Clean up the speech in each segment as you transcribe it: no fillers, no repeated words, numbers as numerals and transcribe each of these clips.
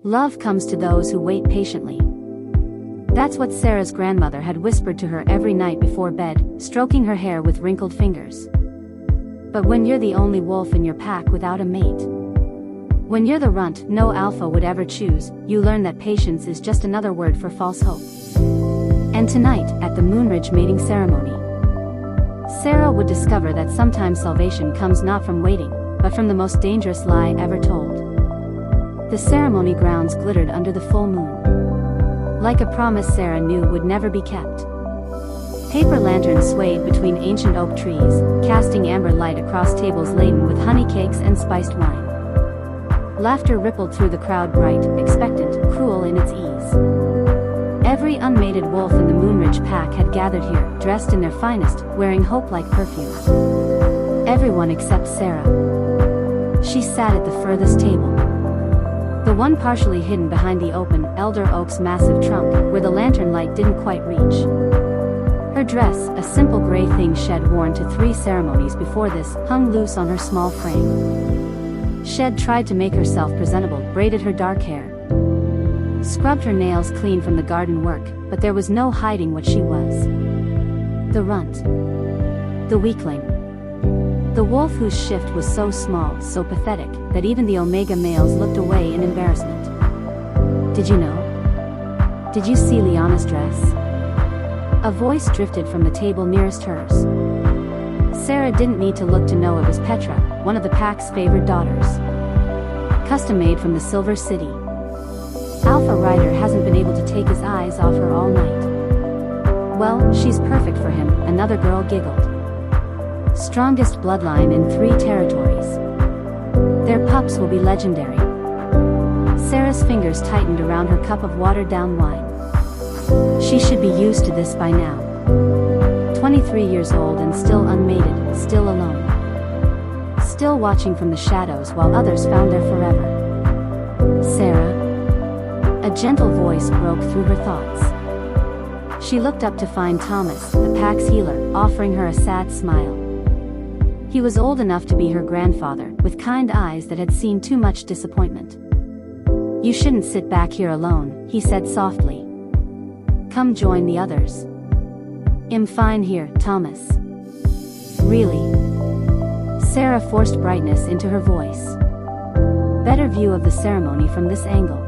Love comes to those who wait patiently. That's what Sarah's grandmother had whispered to her every night before bed, stroking her hair with wrinkled fingers. But when you're the only wolf in your pack without a mate, when you're the runt no alpha would ever choose, you learn that patience is just another word for false hope. And tonight, at the Moonridge mating ceremony, Sarah would discover that sometimes salvation comes not from waiting, but from the most dangerous lie ever told. The ceremony grounds glittered under the full moon, like a promise Sarah knew would never be kept. Paper lanterns swayed between ancient oak trees, casting amber light across tables laden with honey cakes and spiced wine. Laughter rippled through the crowd, bright, expectant, cruel in its ease. Every unmated wolf in the Moonridge pack had gathered here, dressed in their finest, wearing hope like perfume. Everyone except Sarah. She sat at the furthest table, the one partially hidden behind the open, elder oak's massive trunk, where the lantern light didn't quite reach. Her dress, a simple gray thing she'd worn to 3 ceremonies before this, hung loose on her small frame. She'd tried to make herself presentable, braided her dark hair, scrubbed her nails clean from the garden work, but there was no hiding what she was. The runt. The weakling. The wolf whose shift was so small, so pathetic, that even the Omega males looked away in embarrassment. Did you know? Did you see Liana's dress? A voice drifted from the table nearest hers. Sarah didn't need to look to know it was Petra, one of the pack's favored daughters. Custom made from the Silver City. Alpha Rider hasn't been able to take his eyes off her all night. Well, she's perfect for him, another girl giggled. Strongest bloodline in 3 territories. Their pups will be legendary. Sarah's fingers tightened around her cup of watered-down wine. She should be used to this by now. 23 years old and still unmated, still alone. Still watching from the shadows while others found their forever. Sarah? A gentle voice broke through her thoughts. She looked up to find Thomas, the pack's healer, offering her a sad smile. He was old enough to be her grandfather, with kind eyes that had seen too much disappointment. You shouldn't sit back here alone, he said softly. Come join the others. I'm fine here, Thomas. Really? Sarah forced brightness into her voice. Better view of the ceremony from this angle.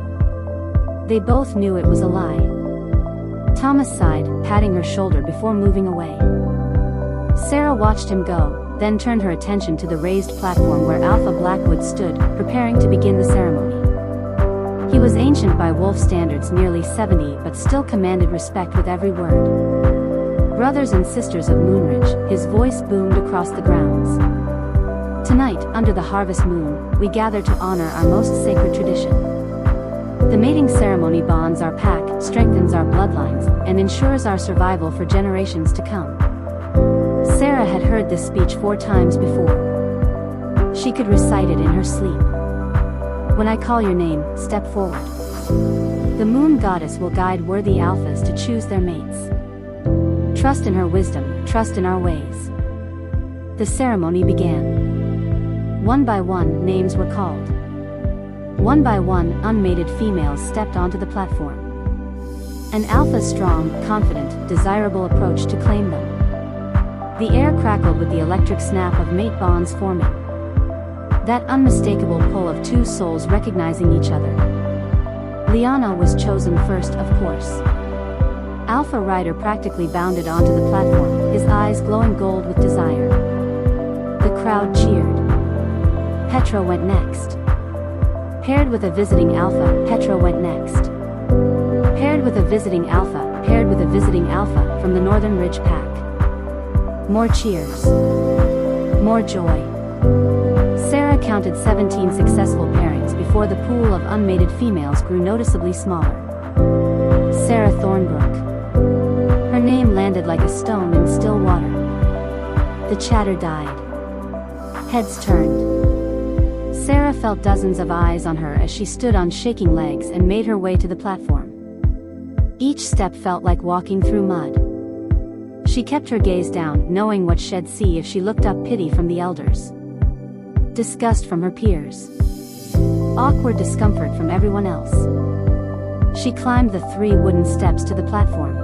They both knew it was a lie. Thomas sighed, patting her shoulder before moving away. Sarah watched him go, then turned her attention to the raised platform where Alpha Blackwood stood, preparing to begin the ceremony. He was ancient by wolf standards, nearly 70, but still commanded respect with every word. Brothers and sisters of Moonridge, his voice boomed across the grounds. Tonight, under the harvest moon, we gather to honor our most sacred tradition. The mating ceremony bonds our pack, strengthens our bloodlines, and ensures our survival for generations to come. Sarah had heard this speech 4 times before. She could recite it in her sleep. When I call your name, step forward. The moon goddess will guide worthy alphas to choose their mates. Trust in her wisdom, trust in our ways. The ceremony began. One by one, names were called. One by one, unmated females stepped onto the platform. An alpha's strong, confident, desirable approach to claim them. The air crackled with the electric snap of mate bonds forming. That unmistakable pull of 2 souls recognizing each other. Liana was chosen first, of course. Alpha Rider practically bounded onto the platform, his eyes glowing gold with desire. The crowd cheered. Petra went next. Paired with a visiting alpha, Petra went next. Paired with a visiting alpha, paired with a visiting alpha, from the Northern Ridge pack. More cheers. More joy. Sarah counted 17 successful pairings before the pool of unmated females grew noticeably smaller. Sarah Thornbrook. Her name landed like a stone in still water. The chatter died. Heads turned. Sarah felt dozens of eyes on her as she stood on shaking legs and made her way to the platform. Each step felt like walking through mud. She kept her gaze down, knowing what she'd see if she looked up: pity from the elders, disgust from her peers, awkward discomfort from everyone else. She climbed the 3 wooden steps to the platform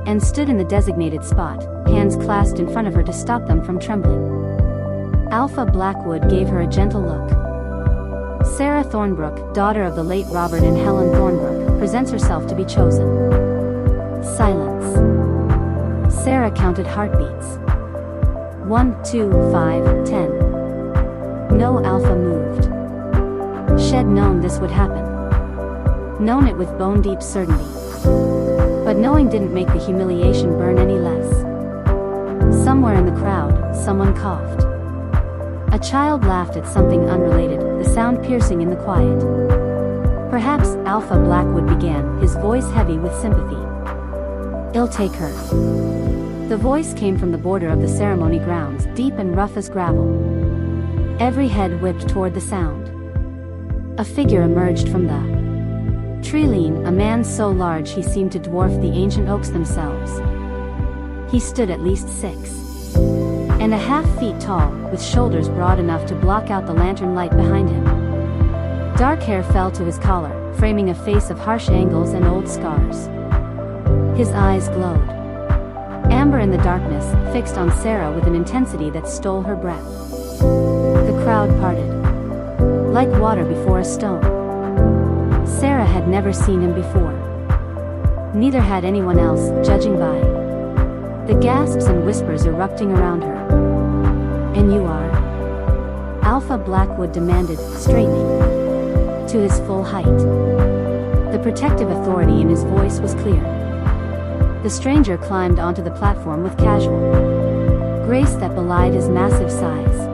and stood in the designated spot, hands clasped in front of her to stop them from trembling. Alpha Blackwood gave her a gentle look. Sarah Thornbrook, daughter of the late Robert and Helen Thornbrook, presents herself to be chosen. Silence. Sarah counted heartbeats. 1, 2, 5, 10. No Alpha moved. She'd known this would happen. Known it with bone-deep certainty. But knowing didn't make the humiliation burn any less. Somewhere in the crowd, someone coughed. A child laughed at something unrelated, the sound piercing in the quiet. Perhaps, Alpha Blackwood began, his voice heavy with sympathy. "I'll take her." The voice came from the border of the ceremony grounds, deep and rough as gravel. Every head whipped toward the sound. A figure emerged from the treeline, a man so large he seemed to dwarf the ancient oaks themselves. He stood at least 6.5 feet tall, with shoulders broad enough to block out the lantern light behind him. Dark hair fell to his collar, framing a face of harsh angles and old scars. His eyes glowed. Amber in the darkness, fixed on Sarah with an intensity that stole her breath. The crowd parted. Like water before a stone. Sarah had never seen him before. Neither had anyone else, judging by the gasps and whispers erupting around her. "And you are?" Alpha Blackwood demanded, straightening to his full height. The protective authority in his voice was clear. The stranger climbed onto the platform with casual grace that belied his massive size.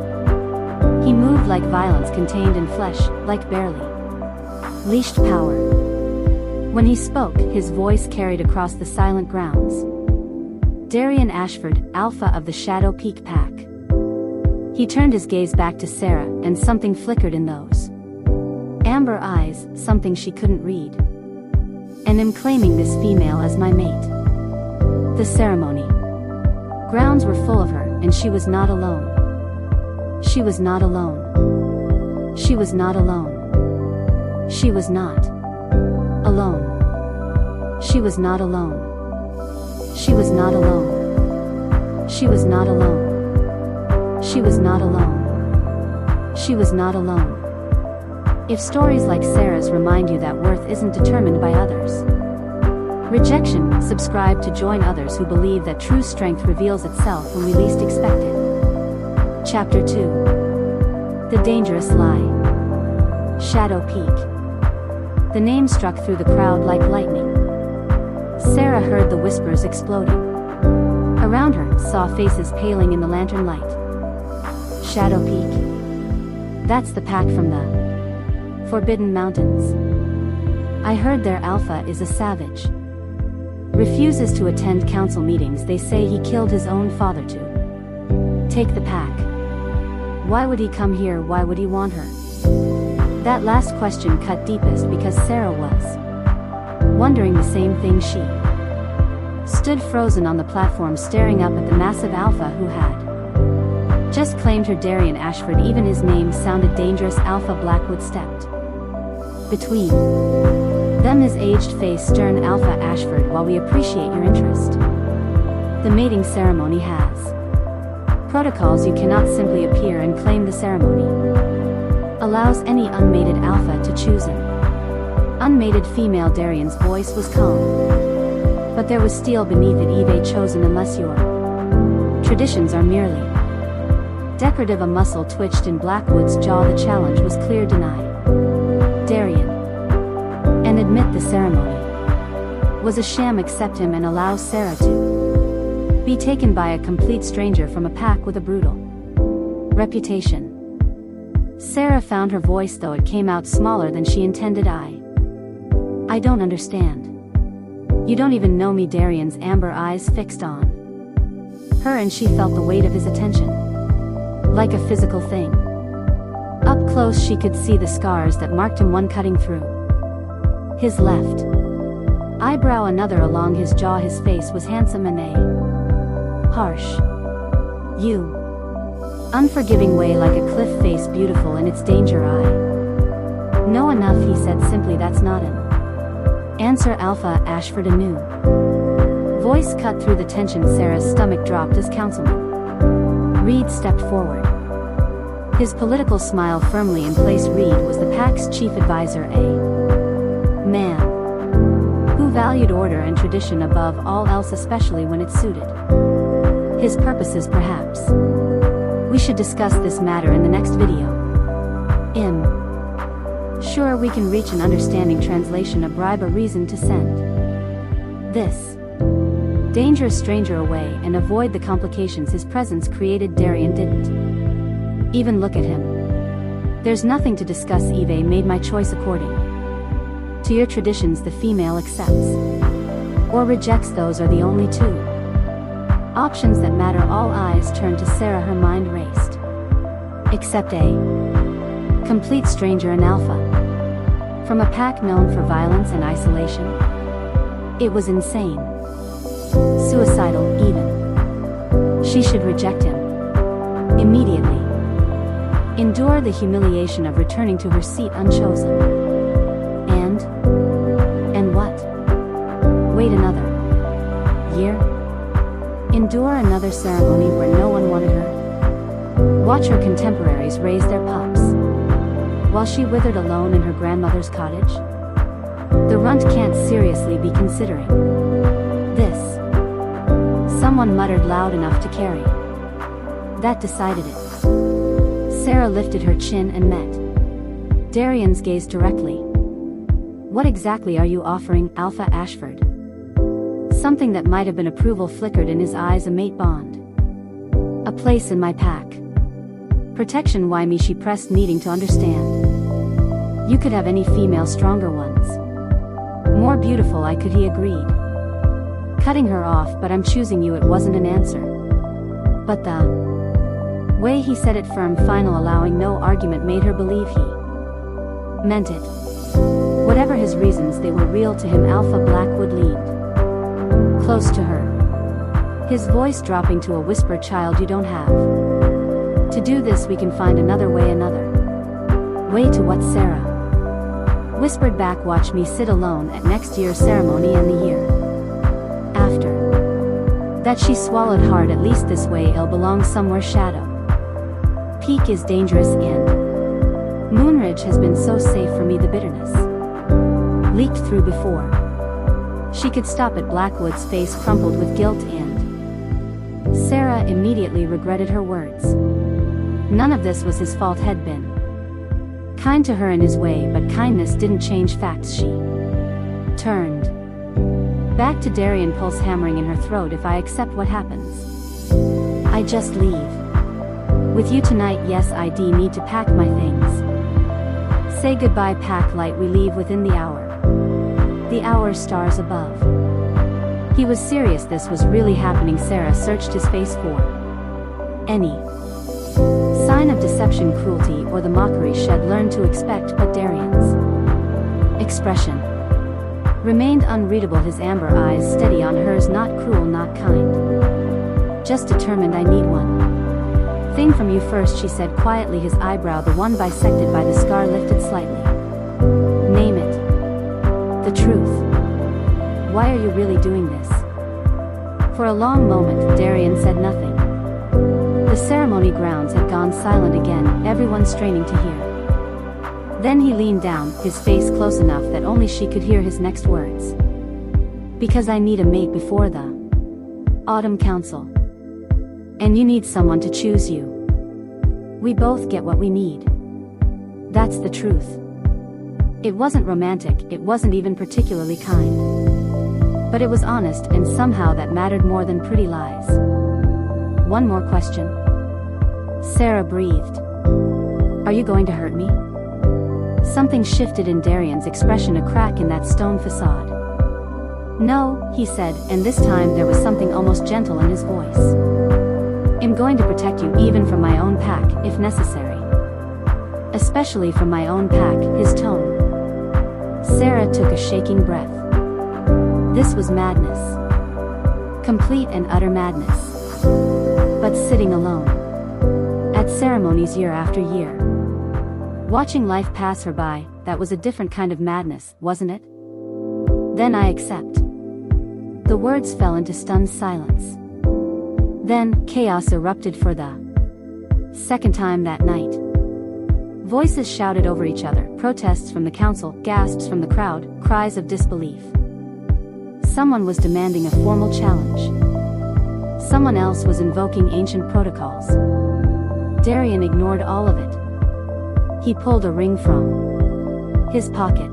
He moved like violence contained in flesh, like barely leashed power. When he spoke, his voice carried across the silent grounds. Darian Ashford, Alpha of the Shadow Peak Pack. He turned his gaze back to Sarah, and something flickered in those amber eyes, something she couldn't read. "And am claiming this female as my mate." The ceremony grounds were full of her, and she was not alone. She was not alone. She was not alone. She was not alone. She was not alone. She was not alone. She was not alone. She was not alone. She was not alone. If stories like Sarah's remind you that worth isn't determined by others' rejection, subscribe to join others who believe that true strength reveals itself when we least expect it. Chapter 2. The Dangerous Lie. Shadow Peak. The name struck through the crowd like lightning. Sarah heard the whispers exploding. Around her, saw faces paling in the lantern light. Shadow Peak. That's the pack from the Forbidden Mountains. I heard their Alpha is a savage. Refuses to attend council meetings. They say he killed his own father to take the pack. Why would he come here? Why would he want her? That last question cut deepest because Sarah was wondering the same thing. She stood frozen on the platform staring up at the massive Alpha who had just claimed her. Darian Ashford, even his name sounded dangerous. Alpha Blackwood stepped between them, his aged face stern. "Alpha Ashford, while we appreciate your interest, the mating ceremony has protocols. You cannot simply appear and claim. The ceremony allows any unmated Alpha to choose an unmated female." Darian's voice was calm, but there was steel beneath it. "Eve chosen unless your traditions are merely decorative." A muscle twitched in Blackwood's jaw. The challenge was clear. Deny Darian and admit the ceremony was a sham. Accept him and allow Sarah to be taken by a complete stranger from a pack with a brutal reputation. Sarah found her voice, though it came out smaller than she intended. I don't understand. You don't even know me." Darian's amber eyes fixed on her, and she felt the weight of his attention like a physical thing. Up close she could see the scars that marked him, one cutting through his left eyebrow, another along his jaw. His face was handsome in a harsh, unforgiving way, like a cliff face, beautiful in its danger. No enough, he said simply. That's not an answer, Alpha Ashford anew. Voice cut through the tension. Sarah's stomach dropped as Councilman Reed stepped forward. His political smile firmly in place. Reed was the PAC's chief advisor, a man who valued order and tradition above all else, especially when it suited his purposes. Perhaps we should discuss this matter in the next video. Sure, we can reach an understanding. Translation: a bribe, a reason to send this dangerous stranger away and avoid the complications his presence created. Darian didn't even look at him. There's nothing to discuss. Eve made my choice according to your traditions. The female accepts or rejects. Those are the only two options that matter. All eyes turned to Sarah. Her mind raced. Except a complete stranger, an alpha from a pack known for violence and isolation. It was insane. Suicidal, even. She should reject him immediately. Endure the humiliation of returning to her seat unchosen. And what? Wait another year? Endure another ceremony where no one wanted her? Watch her contemporaries raise their pups while she withered alone in her grandmother's cottage? The runt can't seriously be considering this. Someone muttered loud enough to carry. That decided it. Sarah lifted her chin and met Darian's gaze directly. What exactly are you offering, Alpha Ashford? Something that might have been approval flickered in his eyes. A mate bond. A place in my pack. Protection. Why me? She pressed, needing to understand. You could have any female, stronger ones. More beautiful, I could. He agreed, cutting her off. But I'm choosing you. It wasn't an answer, but the way he said it, firm, final, allowing no argument, made her believe he meant it. Whatever his reasons, they were real to him. Alpha Blackwood leaned close to her, his voice dropping to a whisper. Child, you don't have to do this. We can find another way. Another way to what? Sarah whispered back. Watch me sit alone at next year's ceremony and the year after that. She swallowed hard. At least this way it'll belong somewhere. Shadow Peak is dangerous. In Moonridge has been so safe for me. The bitterness leaked through before she could stop it. Blackwood's face crumpled with guilt, and Sarah immediately regretted her words. None of this was his fault. Had been kind to her in his way, but kindness didn't change facts. She turned back to Darian, pulse hammering in her throat. If I accept, what happens? I just leave with you tonight. Yes, I need to pack my things. Say goodbye. Pack light. We leave within the hour. The hour. Stars above. He was serious. This was really happening. Sarah searched his face for any sign of deception, cruelty, or the mockery she'd learned to expect, but Darian's expression remained unreadable. His amber eyes steady on hers. Not cruel, not kind, just determined. I need one thing from you first, she said quietly. His eyebrow, the one bisected by the scar, lifted slightly. Name it. The truth. Why are you really doing this? For a long moment, Darian said nothing. The ceremony grounds had gone silent again, everyone straining to hear. Then he leaned down, his face close enough that only she could hear his next words. Because I need a mate before the Autumn Council. And you need someone to choose you. We both get what we need. That's the truth. It wasn't romantic, it wasn't even particularly kind. But it was honest, and somehow that mattered more than pretty lies. One more question. Sarah breathed. Are you going to hurt me? Something shifted in Darian's expression, a crack in that stone facade. No, he said, and this time there was something almost gentle in his voice. I'm going to protect you, even from my own pack, if necessary. Especially from my own pack. His tone. Sarah took a shaking breath. This was madness. Complete and utter madness. But sitting alone at ceremonies year after year, watching life pass her by, that was a different kind of madness, wasn't it? Then I accept. The words fell into stunned silence. Then, chaos erupted for the second time that night. Voices shouted over each other, protests from the council, gasps from the crowd, cries of disbelief. Someone was demanding a formal challenge. Someone else was invoking ancient protocols. Darian ignored all of it. He pulled a ring from his pocket.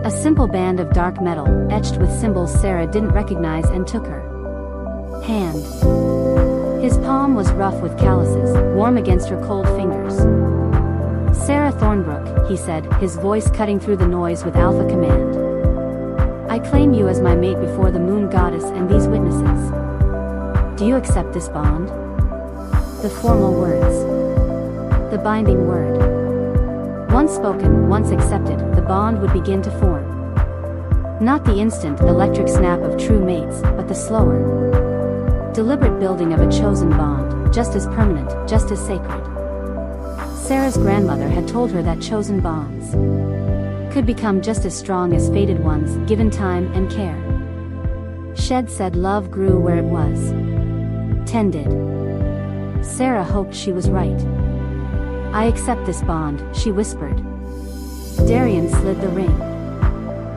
A simple band of dark metal, etched with symbols Sarah didn't recognize, and took her hand. His palm was rough with calluses, warm against her cold fingers. "Sarah Thornbrook," he said, his voice cutting through the noise with alpha command. "I claim you as my mate before the moon goddess and these witnesses. Do you accept this bond?" The formal words. The binding word. Once spoken, once accepted, the bond would begin to form. Not the instant, electric snap of true mates, but the slower, deliberate building of a chosen bond, just as permanent, just as sacred. Sarah's grandmother had told her that chosen bonds could become just as strong as fated ones, given time and care. Shed said love grew where it was tended. Sarah hoped she was right. "I accept this bond," she whispered. Darian slid the ring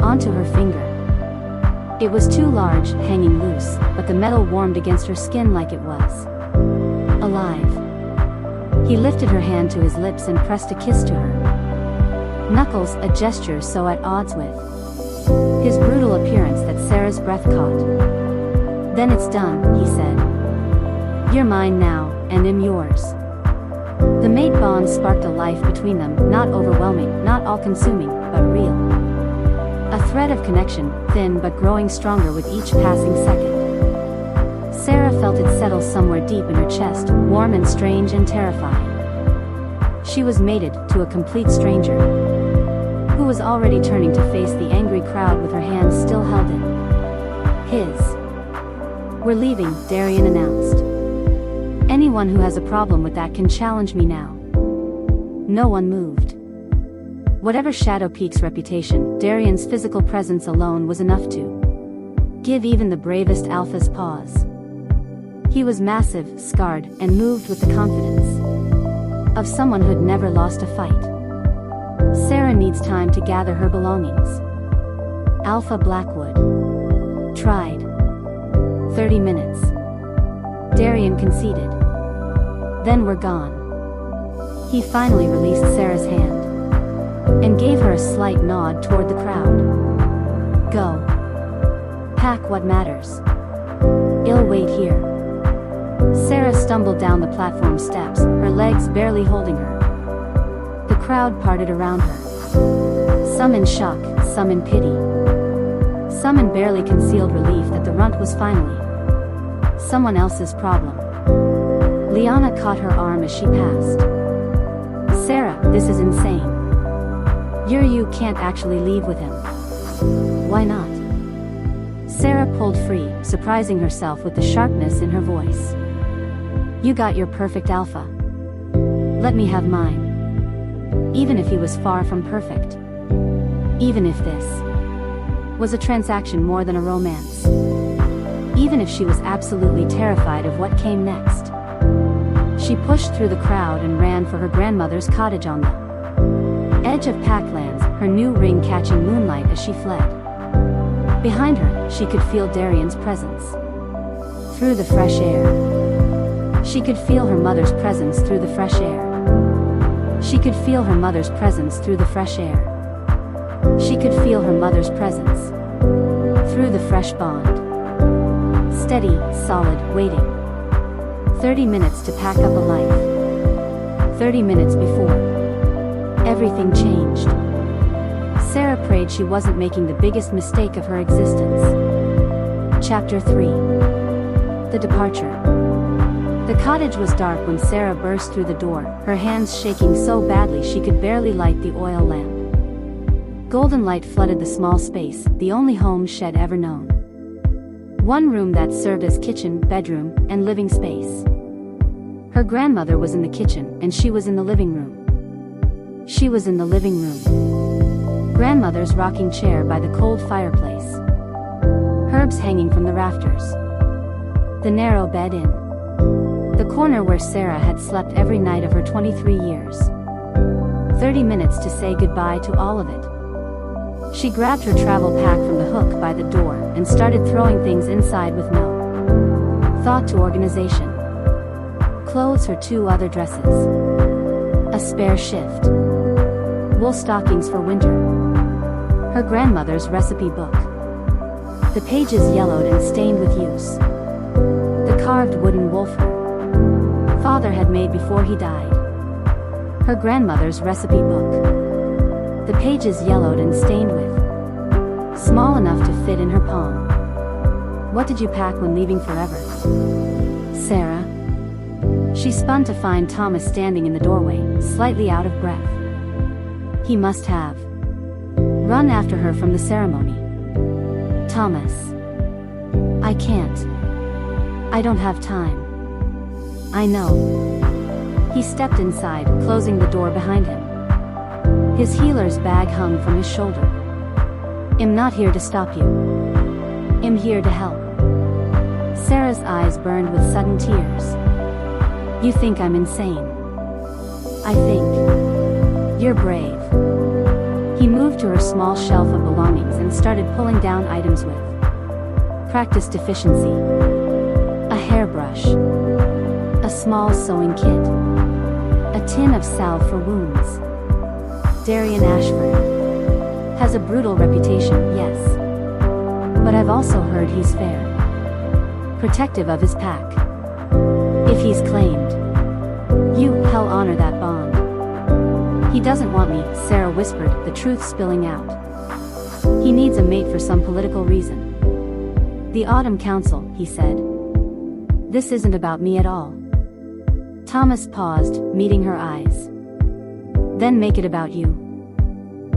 onto her finger. It was too large, hanging loose, but the metal warmed against her skin like it was alive. He lifted her hand to his lips and pressed a kiss to her knuckles, a gesture so at odds with his brutal appearance that Sarah's breath caught. "Then it's done," he said. "You're mine now, and I'm yours." The mate bond sparked a life between them, not overwhelming, not all-consuming, but real. A thread of connection, thin but growing stronger with each passing second. Sarah felt it settle somewhere deep in her chest, warm and strange and terrifying. She was mated to a complete stranger, who was already turning to face the angry crowd with her hands still held in his. "We're leaving," Darian announced. "Anyone who has a problem with that can challenge me now." No one moved. Whatever Shadow Peak's reputation, Darian's physical presence alone was enough to give even the bravest alphas pause. He was massive, scarred, and moved with the confidence of someone who'd never lost a fight. Sarah needs time to gather her belongings. Alpha Blackwood tried. 30 minutes. Darian conceded. "Then we're gone." He finally released Sarah's hand and gave her a slight nod toward the crowd. "Go. Pack what matters. I'll wait here." Sarah stumbled down the platform steps, her legs barely holding her. The crowd parted around her. Some in shock, some in pity. Some in barely concealed relief that the runt was finally someone else's problem. Liana caught her arm as she passed. "Sarah, this is insane. You can't actually leave with him." "Why not?" Sarah pulled free, surprising herself with the sharpness in her voice. "You got your perfect alpha. Let me have mine. Even if he was far from perfect. Even if this was a transaction more than a romance. Even if she was absolutely terrified of what came next." She pushed through the crowd and ran for her grandmother's cottage on the edge of Packlands, her new ring catching moonlight as she fled. Behind her, she could feel Darian's presence through the fresh air. She could feel her mother's presence through the fresh air. She could feel her mother's presence through the fresh air. She could feel her mother's presence through the fresh bond. Steady, solid, waiting. 30 minutes to pack up a life. 30 minutes before everything changed. Sarah prayed she wasn't making the biggest mistake of her existence. Chapter 3. The Departure. The cottage was dark when Sarah burst through the door, her hands shaking so badly she could barely light the oil lamp. Golden light flooded the small space, the only home she'd ever known. One room that served as kitchen, bedroom, and living space. Her grandmother was in the kitchen, and she was in the living room. She was in the living room. Grandmother's rocking chair by the cold fireplace. Herbs hanging from the rafters. The narrow bed in the corner where Sarah had slept every night of her 23 years. 30 minutes to say goodbye to all of it. She grabbed her travel pack from the hook by the door and started throwing things inside with no thought to organization. Clothes, her 2 other dresses. A spare shift. Wool stockings for winter. Her grandmother's recipe book. The pages yellowed and stained with use. The carved wooden wolf her father had made before he died. Her grandmother's recipe book. The pages yellowed and stained with. Small enough to fit in her palm. What did you pack when leaving forever, Sarah? She spun to find Thomas standing in the doorway, slightly out of breath. He must have run after her from the ceremony. Thomas. I can't. I don't have time. I know. He stepped inside, closing the door behind him. His healer's bag hung from his shoulder. I'm not here to stop you. I'm here to help. Sarah's eyes burned with sudden tears. You think I'm insane? I think you're brave. He moved to her small shelf of belongings and started pulling down items with practice deficiency. A hairbrush. A small sewing kit. A tin of salve for wounds. Darian Ashford has a brutal reputation, yes. But I've also heard he's fair. Protective of his pack. If he's claimed, hell honor that bond. He doesn't want me, Sarah whispered, the truth spilling out. He needs a mate for some political reason. The Autumn Council, he said. This isn't about me at all. Thomas paused, meeting her eyes. Then make it about you.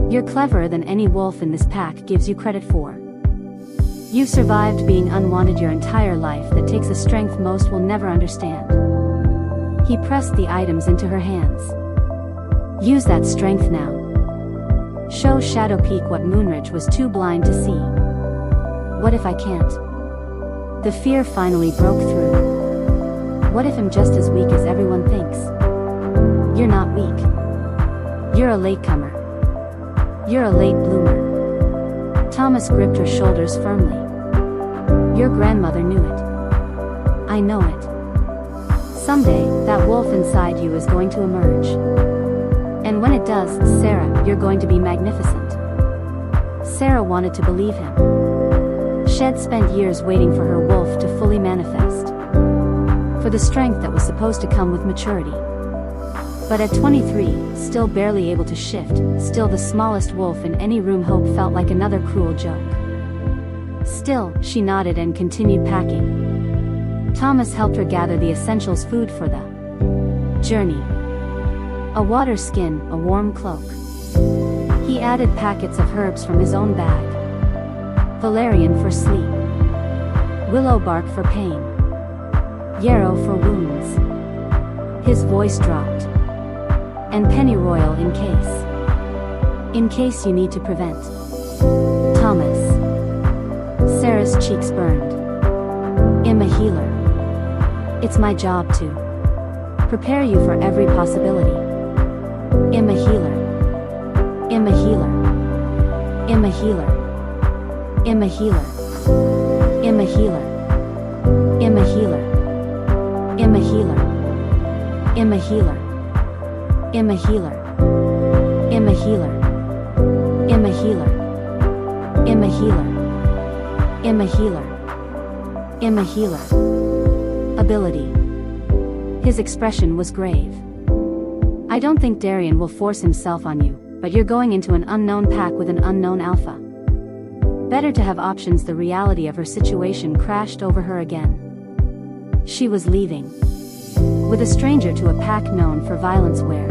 You're cleverer than any wolf in this pack gives you credit for. You've survived being unwanted your entire life. That takes a strength most will never understand. He pressed the items into her hands. Use that strength now. Show Shadow Peak what Moonridge was too blind to see. What if I can't? The fear finally broke through. What if I'm just as weak as everyone thinks? You're not weak. You're a latecomer. You're a late bloomer. Thomas gripped her shoulders firmly. Your grandmother knew it. I know it. Someday, that wolf inside you is going to emerge. And when it does, Sarah, you're going to be magnificent. Sarah wanted to believe him. She'd spent years waiting for her wolf to fully manifest. For the strength that was supposed to come with maturity. But at 23, still barely able to shift, still the smallest wolf in any room, hope felt like another cruel joke. Still, she nodded and continued packing. Thomas helped her gather the essentials, food for the journey. A water skin, a warm cloak. He added packets of herbs from his own bag. Valerian for sleep. Willow bark for pain. Yarrow for wounds. His voice dropped. And pennyroyal in case you need to prevent. Thomas. Sarah's cheeks burned. I'm a healer. It's my job to prepare you for every possibility. I'm a healer. I'm a healer. I'm a healer. I'm a healer. I'm a healer. I'm a healer. I'm a healer. I'm a healer. I'm a healer. I'm a healer. I'm a healer. I'm a healer. I'm a healer. I'm a healer. Ability. His expression was grave. I don't think Darian will force himself on you, but you're going into an unknown pack with an unknown alpha. Better to have options. The reality of her situation crashed over her again. She was leaving. With a stranger to a pack known for violence where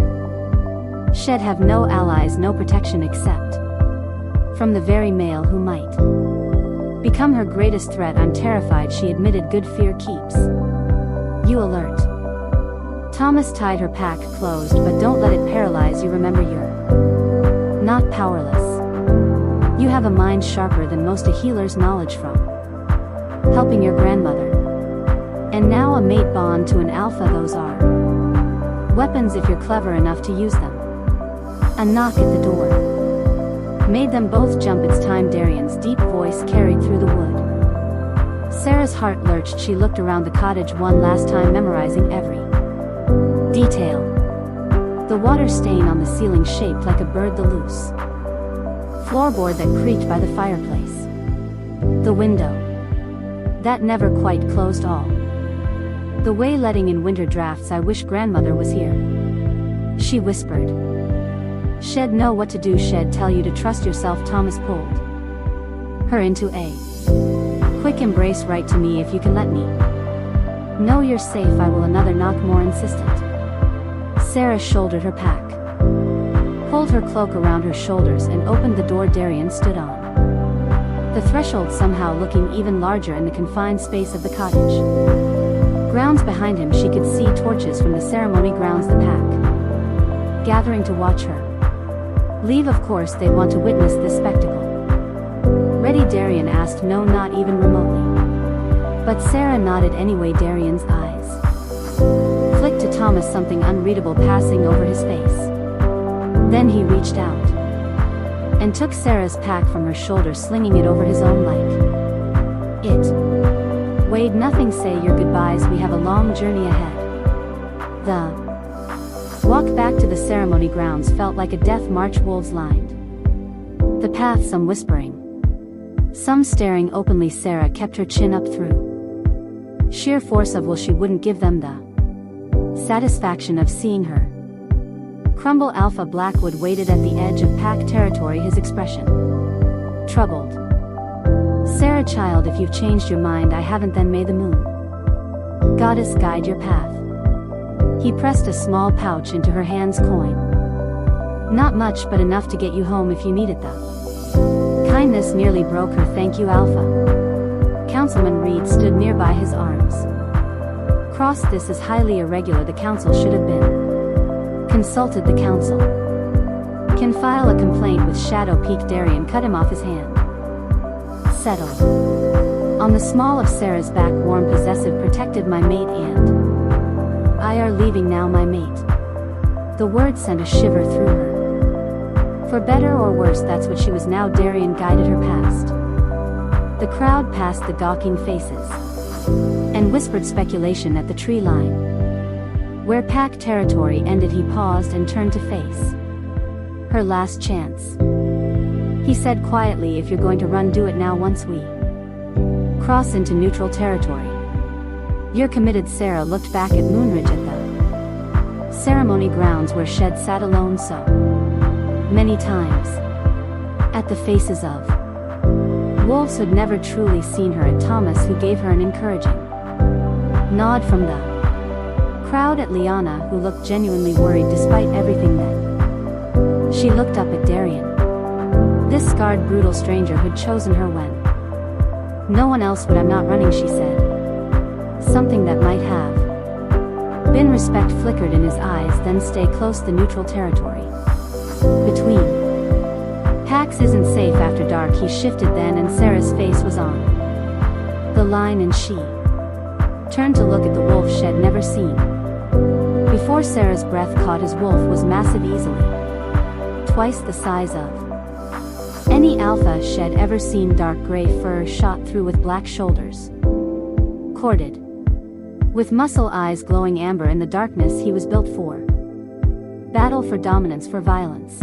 she'd have no allies, no protection except from the very male who might become her greatest threat. I'm terrified, she admitted. Good fear keeps you alert. Thomas tied her pack closed, but don't let it paralyze you. Remember, you're not powerless. You have a mind sharper than most a healer's knowledge from helping your grandmother. And now a mate bond to an alpha, those are weapons if you're clever enough to use them. A knock at the door made them both jump. It's time. Darian's deep voice carried through the wood. Sarah's heart lurched. She looked around the cottage one last time, memorizing every detail. The water stain on the ceiling shaped like a bird, the loose floorboard that creaked by the fireplace, the window that never quite closed, all the way letting in winter drafts. I wish grandmother was here, she whispered. She'd know what to do. She'd tell you to trust yourself. Thomas pulled her into a quick embrace. Write to me if you can let me know you're safe. I will. Another knock, more insistent. Sarah shouldered her pack, pulled her cloak around her shoulders, and opened the door. Darian stood on the threshold, somehow looking even larger in the confined space of the cottage grounds behind him. She could see torches from the ceremony grounds, the pack gathering to watch her leave. Of course they'd want to witness this spectacle. Ready? Darian asked. No, not even remotely. But Sarah nodded anyway. Darian's eyes flicked to Thomas, something unreadable passing over his face. Then he reached out and took Sarah's pack from her shoulder, slinging it over his own like it weighed nothing. Say your goodbyes, we have a long journey ahead. The walk back to the ceremony grounds felt like a death march. Wolves lined the path, some whispering, some staring openly. Sarah kept her chin up through sheer force of will. She wouldn't give them the satisfaction of seeing her crumble. Alpha Blackwood waited at the edge of pack territory, his expression troubled. Sarah, child, if you've changed your mind, I haven't. Then may the moon goddess guide your path. He pressed a small pouch into her hands. Coin. Not much, but enough to get you home if you need it. The kindness nearly broke her. Thank you, Alpha. Councilman Reed stood nearby, his arms crossed. This is highly irregular. The council should have been consulted. The council can file a complaint with Shadow Peak. Darian cut him off. His hand settled on the small of Sarah's back. Warm, possessive, protected. My mate and I are leaving now. My mate. The word sent a shiver through her. For better or worse, that's what she was now. Darian guided her past the crowd, past the gawking faces, and whispered speculation at the tree line where pack territory ended. He paused and turned to face her. Last chance, he said quietly. If you're going to run, do it now. Once we cross into neutral territory, you're committed. Sarah looked back at Moonridge, at the ceremony grounds where she'd sat alone so many times, at the faces of wolves who'd never truly seen her, at Thomas, who gave her an encouraging nod from the crowd, at Liana, who looked genuinely worried despite everything. Then she looked up at Darian, this scarred, brutal stranger who'd chosen her when no one else would. I'm not running, she said. Something that might have been respect flickered in his eyes. Then stay close. The neutral territory between packs isn't safe after dark. He shifted then, and Sarah's face was on the line, and she turned to look at the wolf she'd never seen before. Sarah's breath caught his wolf was massive, easily twice the size of any alpha she'd ever seen. Dark gray fur shot through with black shoulders corded with muscle, eyes glowing amber in the darkness. He was built for battle, for dominance, for violence.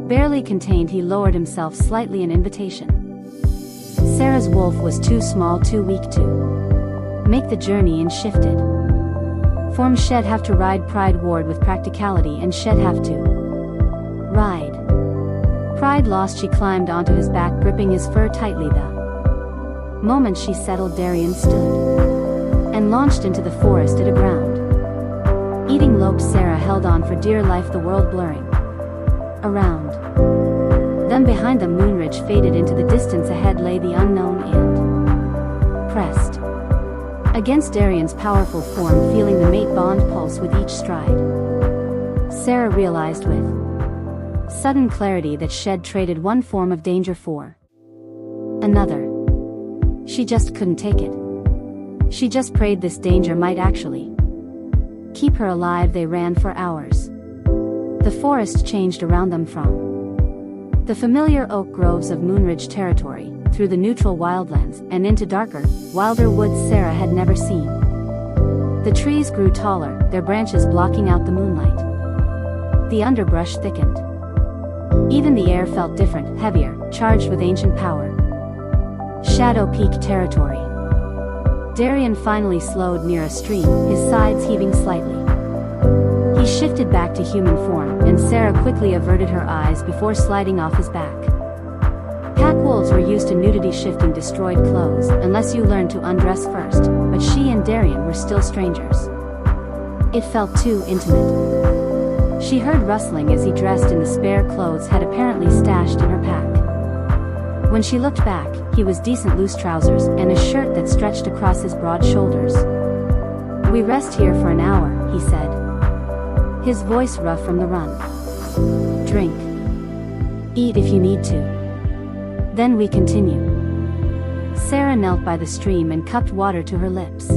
Barely contained, he lowered himself slightly, an invitation. Sarah's wolf was too small, too weak to make the journey, and shifted form. She'd have to ride Pride Ward with practicality, and she'd have to ride Pride lost. She climbed onto his back, gripping his fur tightly. The moment she settled, Darian stood and launched into the forest at a ground eating lope. Sarah held on for dear life, the world blurring around them. Behind them, Moonridge faded into the distance. Ahead lay the unknown, and pressed against Darian's powerful form, feeling the mate bond pulse with each stride. Sarah realized with Sudden clarity that Shed traded one form of danger for another. She just couldn't take it. She just prayed this danger might actually keep her alive. They ran for hours. The forest changed around them from the familiar oak groves of Moonridge territory, through the neutral wildlands, and into darker, wilder woods Sarah had never seen. The trees grew taller, their branches blocking out the moonlight. The underbrush thickened. Even the air felt different, heavier, charged with ancient power. Shadow Peak territory. Darian finally slowed near a stream, his sides heaving slightly. He shifted back to human form, and Sarah quickly averted her eyes before sliding off his back. Pack wolves were used to nudity shifting destroyed clothes, unless you learned to undress first, but she and Darian were still strangers. It felt too intimate. She heard rustling as he dressed in the spare clothes had apparently stashed in her pack. When she looked back, he was decent loose trousers and a shirt that stretched across his broad shoulders. "We rest here for an hour," he said. His voice rough from the run. "Drink. Eat if you need to. Then we continue." Sarah knelt by the stream and cupped water to her lips.